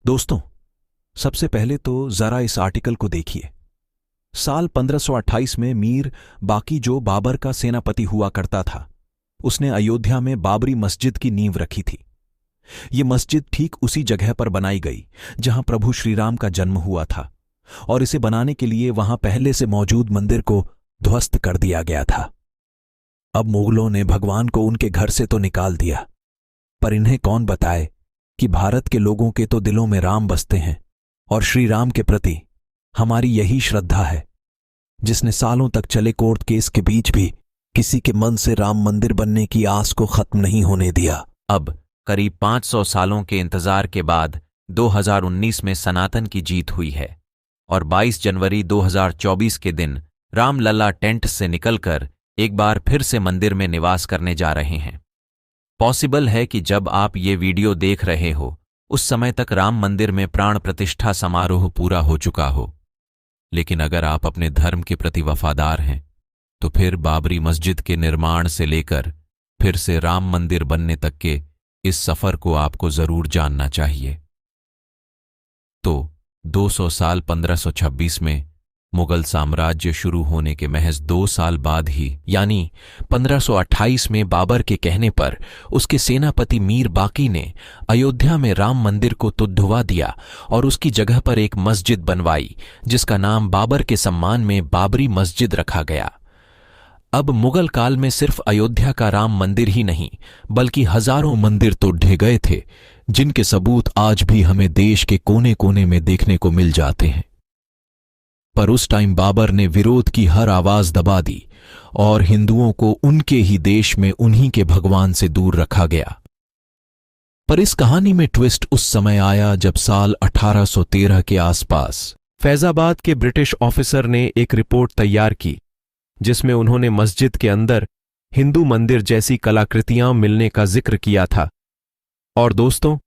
दोस्तों, सबसे पहले तो जरा इस आर्टिकल को देखिए। साल 1528 में मीर बाकी, जो बाबर का सेनापति हुआ करता था, उसने अयोध्या में बाबरी मस्जिद की नींव रखी थी। ये मस्जिद ठीक उसी जगह पर बनाई गई जहां प्रभु श्रीराम का जन्म हुआ था, और इसे बनाने के लिए वहां पहले से मौजूद मंदिर को ध्वस्त कर दिया गया था। अब मुगलों ने भगवान को उनके घर से तो निकाल दिया, पर इन्हें कौन बताए कि भारत के लोगों के तो दिलों में राम बसते हैं, और श्री राम के प्रति हमारी यही श्रद्धा है जिसने सालों तक चले कोर्ट केस के बीच भी किसी के मन से राम मंदिर बनने की आस को खत्म नहीं होने दिया। अब करीब 500 सालों के इंतजार के बाद 2019 में सनातन की जीत हुई है, और 22 जनवरी 2024 के दिन रामलला टेंट से निकलकर एक बार फिर से मंदिर में निवास करने जा रहे हैं। पॉसिबल है कि जब आप ये वीडियो देख रहे हो उस समय तक राम मंदिर में प्राण प्रतिष्ठा समारोह पूरा हो चुका हो, लेकिन अगर आप अपने धर्म के प्रति वफादार हैं तो फिर बाबरी मस्जिद के निर्माण से लेकर फिर से राम मंदिर बनने तक के इस सफर को आपको जरूर जानना चाहिए। तो 200 साल 1526 में मुगल साम्राज्य शुरू होने के महज 2 साल बाद ही, यानी 1528 में बाबर के कहने पर उसके सेनापति मीर बाकी ने अयोध्या में राम मंदिर को तुड़वा दिया और उसकी जगह पर एक मस्जिद बनवाई जिसका नाम बाबर के सम्मान में बाबरी मस्जिद रखा गया। अब मुगल काल में सिर्फ अयोध्या का राम मंदिर ही नहीं बल्कि हजारों मंदिर तो ढह गए थे, जिनके सबूत आज भी हमें देश के कोने कोने में देखने को मिल जाते हैं। पर उस टाइम बाबर ने विरोध की हर आवाज दबा दी और हिंदुओं को उनके ही देश में उन्हीं के भगवान से दूर रखा गया। पर इस कहानी में ट्विस्ट उस समय आया जब साल 1813 के आसपास फैजाबाद के ब्रिटिश ऑफिसर ने एक रिपोर्ट तैयार की जिसमें उन्होंने मस्जिद के अंदर हिंदू मंदिर जैसी कलाकृतियां मिलने का जिक्र किया था। और दोस्तों,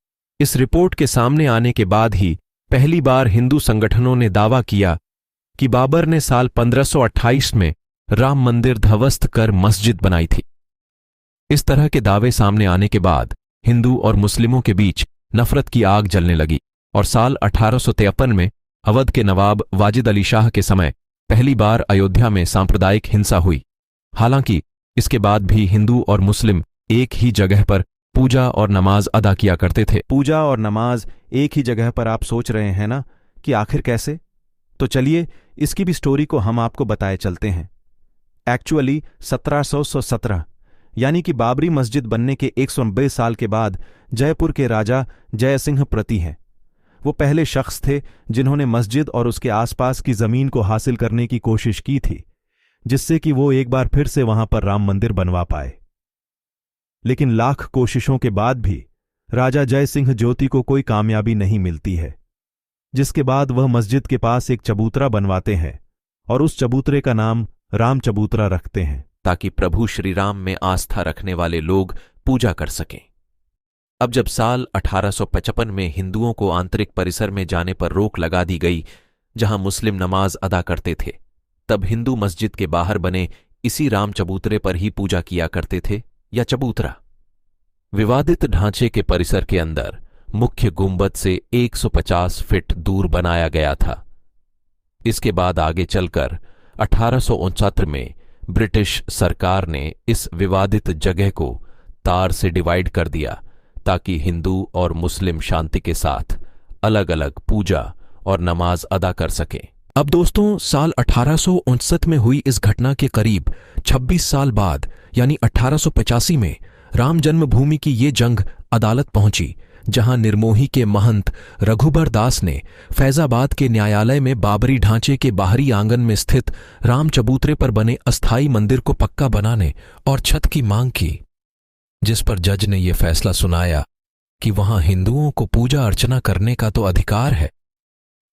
इस रिपोर्ट के सामने आने के बाद ही पहली बार हिंदू संगठनों ने दावा किया कि बाबर ने साल 1528 में राम मंदिर ध्वस्त कर मस्जिद बनाई थी। इस तरह के दावे सामने आने के बाद हिंदू और मुस्लिमों के बीच नफरत की आग जलने लगी और साल 1853 में अवध के नवाब वाजिद अली शाह के समय पहली बार अयोध्या में सांप्रदायिक हिंसा हुई। हालांकि इसके बाद भी हिंदू और मुस्लिम एक ही जगह पर पूजा और नमाज अदा किया करते थे। पूजा और नमाज एक ही जगह पर, आप सोच रहे हैं ना कि आखिर कैसे? तो चलिए इसकी भी स्टोरी को हम आपको बताए चलते हैं। एक्चुअली 1717 यानी कि बाबरी मस्जिद बनने के 190 साल के बाद जयपुर के राजा जय सिंह प्रति हैं। वो पहले शख्स थे जिन्होंने मस्जिद और उसके आसपास की जमीन को हासिल करने की कोशिश की थी, जिससे कि वो एक बार फिर से वहां पर राम मंदिर बनवा पाए। लेकिन लाख कोशिशों के बाद भी राजा जय सिंह ज्योति को कोई कामयाबी नहीं मिलती है, जिसके बाद वह मस्जिद के पास एक चबूतरा बनवाते हैं और उस चबूतरे का नाम राम चबूतरा रखते हैं ताकि प्रभु श्रीराम में आस्था रखने वाले लोग पूजा कर सकें। अब जब साल 1855 में हिंदुओं को आंतरिक परिसर में जाने पर रोक लगा दी गई जहां मुस्लिम नमाज अदा करते थे, तब हिंदू मस्जिद के बाहर बने इसी राम चबूतरे पर ही पूजा किया करते थे या चबूतरा। विवादित ढांचे के परिसर के अंदर मुख्य गुंबद से 150 फीट दूर बनाया गया था। इसके बाद आगे चलकर 1869 में ब्रिटिश सरकार ने इस विवादित जगह को तार से डिवाइड कर दिया ताकि हिंदू और मुस्लिम शांति के साथ अलग अलग पूजा और नमाज अदा कर सकें। अब दोस्तों, साल 1859 में हुई इस घटना के करीब 26 साल बाद यानी 1885 में राम जन्मभूमि की ये जंग अदालत पहुंची, जहां निर्मोही के महंत रघुबर दास ने फैजाबाद के न्यायालय में बाबरी ढांचे के बाहरी आंगन में स्थित राम चबूतरे पर बने अस्थायी मंदिर को पक्का बनाने और छत की मांग की, जिस पर जज ने यह फैसला सुनाया कि वहां हिंदुओं को पूजा अर्चना करने का तो अधिकार है,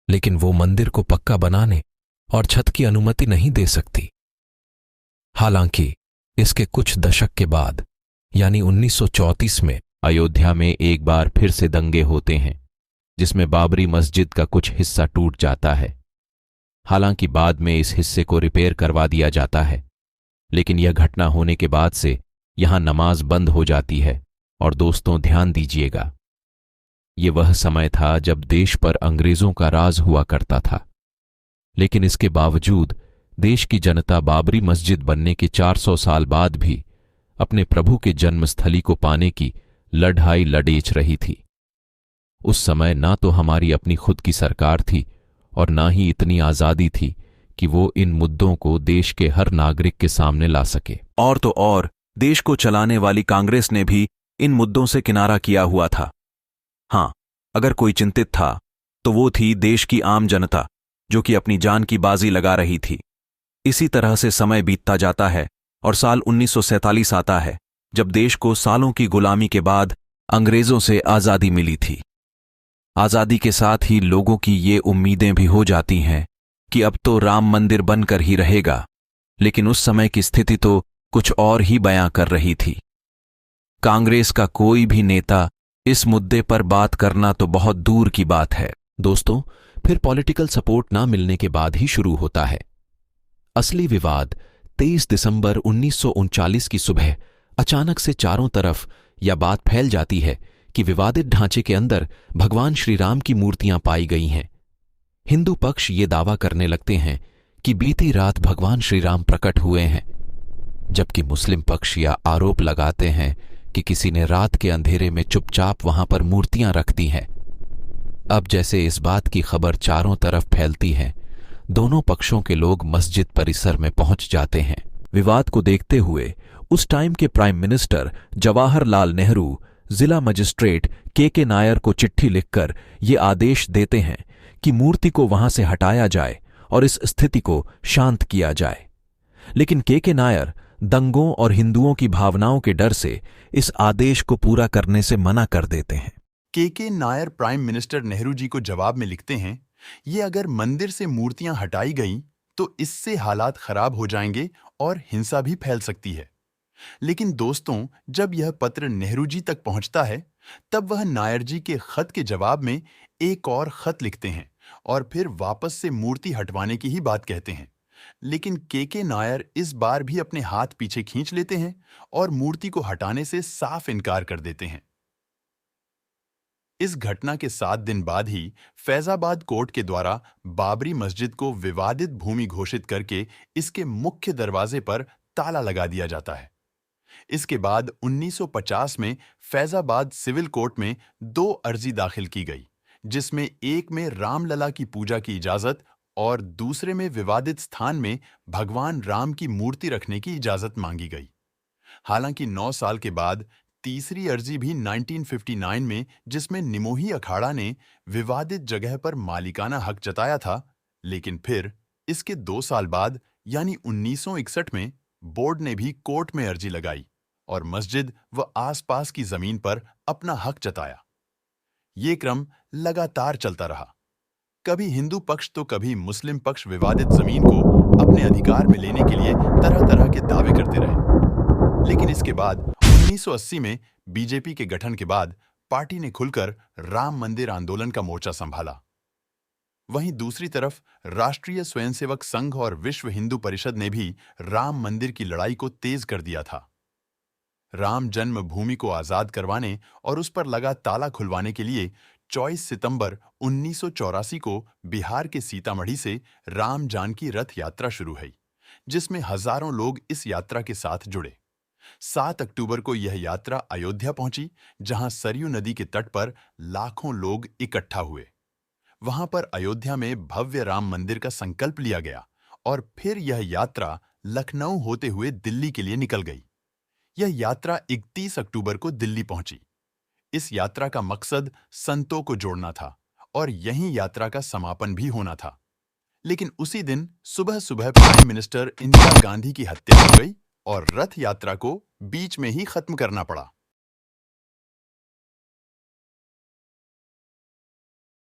लेकिन वो मंदिर को पक्का बनाने और छत की अनुमति नहीं दे सकती। हालांकि इसके कुछ दशक के बाद यानी 1934 में अयोध्या में एक बार फिर से दंगे होते हैं, जिसमें बाबरी मस्जिद का कुछ हिस्सा टूट जाता है। हालांकि बाद में इस हिस्से को रिपेयर करवा दिया जाता है, लेकिन यह घटना होने के बाद से यहां नमाज बंद हो जाती है। और दोस्तों, ध्यान दीजिएगा, ये वह समय था जब देश पर अंग्रेजों का राज हुआ करता था। लेकिन इसके बावजूद देश की जनता बाबरी मस्जिद बनने के 400 साल बाद भी अपने प्रभु के जन्मस्थली को पाने की लड़ाई लड़ेच रही थी। उस समय ना तो हमारी अपनी खुद की सरकार थी और ना ही इतनी आजादी थी कि वो इन मुद्दों को देश के हर नागरिक के सामने ला सके। और तो और देश को चलाने वाली कांग्रेस ने भी इन मुद्दों से किनारा किया हुआ था। हां, अगर कोई चिंतित था तो वो थी देश की आम जनता, जो कि अपनी जान की बाजी लगा रही थी। इसी तरह से समय बीतता जाता है और साल 1947 आता है, जब देश को सालों की गुलामी के बाद अंग्रेजों से आजादी मिली थी। आजादी के साथ ही लोगों की ये उम्मीदें भी हो जाती हैं कि अब तो राम मंदिर बनकर ही रहेगा, लेकिन उस समय की स्थिति तो कुछ और ही बयां कर रही थी। कांग्रेस का कोई भी नेता इस मुद्दे पर बात करना तो बहुत दूर की बात है। दोस्तों, फिर पॉलिटिकल सपोर्ट ना मिलने के बाद ही शुरू होता है असली विवाद। 23 दिसंबर 1939 की सुबह अचानक से चारों तरफ यह बात फैल जाती है कि विवादित ढांचे के अंदर भगवान श्री राम की मूर्तियां पाई गई हैं। हिंदू पक्ष ये दावा करने लगते हैं कि बीती रात भगवान श्री राम प्रकट हुए हैं, जबकि मुस्लिम पक्ष यह आरोप लगाते हैं कि किसी ने रात के अंधेरे में चुपचाप वहां पर मूर्तियां रख दी हैं। अब जैसे इस बात की खबर चारों तरफ फैलती है, दोनों पक्षों के लोग मस्जिद परिसर में पहुंच जाते हैं। विवाद को देखते हुए उस टाइम के प्राइम मिनिस्टर जवाहरलाल नेहरू जिला मजिस्ट्रेट के नायर को चिट्ठी लिखकर ये आदेश देते हैं कि मूर्ति को वहां से हटाया जाए और इस स्थिति को शांत किया जाए। लेकिन के नायर दंगों और हिंदुओं की भावनाओं के डर से इस आदेश को पूरा करने से मना कर देते हैं। के नायर प्राइम मिनिस्टर नेहरू जी को जवाब में लिखते हैं, ये अगर मंदिर से मूर्तियां हटाई गईं तो इससे हालात खराब हो जाएंगे और हिंसा भी फैल सकती है। लेकिन दोस्तों, जब यह पत्र नेहरू जी तक पहुंचता है, तब वह नायर जी के खत के जवाब में एक और खत लिखते हैं और फिर वापस से मूर्ति हटवाने की ही बात कहते हैं। लेकिन के नायर इस बार भी अपने हाथ पीछे खींच लेते हैं और मूर्ति को हटाने से साफ इनकार कर देते हैं। इस घटना के 7 दिन बाद ही फैजाबाद कोर्ट के द्वारा बाबरी मस्जिद को विवादित भूमि घोषित करके इसके मुख्य दरवाजे पर ताला लगा दिया जाता है। इसके बाद 1950 में फैजाबाद सिविल कोर्ट में 2 अर्जी दाखिल की गई, जिसमें एक में रामलला की पूजा की इजाजत और दूसरे में विवादित स्थान में भगवान राम की मूर्ति रखने की इजाजत मांगी गई। हालांकि 9 साल के बाद तीसरी अर्जी भी 1959 में, जिसमें निमोही अखाड़ा ने विवादित जगह पर मालिकाना हक जताया था, लेकिन फिर इसके 2 साल बाद यानी 1961 में बोर्ड ने भी कोर्ट में अर्जी लगाई और मस्जिद व आसपास की जमीन पर अपना हक जताया। ये क्रम लगातार चलता रहा। कभी हिंदू पक्ष तो कभी मुस्लिम पक्ष विवादित जमीन को अपने अधिकार में लेने के लिए तरह तरह के दावे करते रहे। लेकिन इसके बाद 1980 में बीजेपी के गठन के बाद पार्टी ने खुलकर राम मंदिर आंदोलन का मोर्चा संभाला। वहीं दूसरी तरफ राष्ट्रीय स्वयंसेवक संघ और विश्व हिंदू परिषद ने भी राम मंदिर की लड़ाई को तेज कर दिया था। राम जन्मभूमि को आजाद करवाने और उस पर लगा ताला खुलवाने के लिए 24 सितंबर 1984 को बिहार के सीतामढ़ी से राम जानकी रथ यात्रा शुरू हुई, जिसमें हजारों लोग इस यात्रा के साथ जुड़े। 7 अक्टूबर को यह यात्रा अयोध्या पहुंची, जहां सरयू नदी के तट पर लाखों लोग इकट्ठा हुए। वहां पर अयोध्या में भव्य राम मंदिर का संकल्प लिया गया और फिर यह यात्रा लखनऊ होते हुए दिल्ली के लिए निकल गई। यह यात्रा 31 अक्टूबर को दिल्ली पहुंची। इस यात्रा का मकसद संतों को जोड़ना था और यहीं यात्रा का समापन भी होना था। लेकिन उसी दिन सुबह सुबह प्राइम मिनिस्टर इंदिरा गांधी की हत्या हो गई और रथ यात्रा को बीच में ही खत्म करना पड़ा।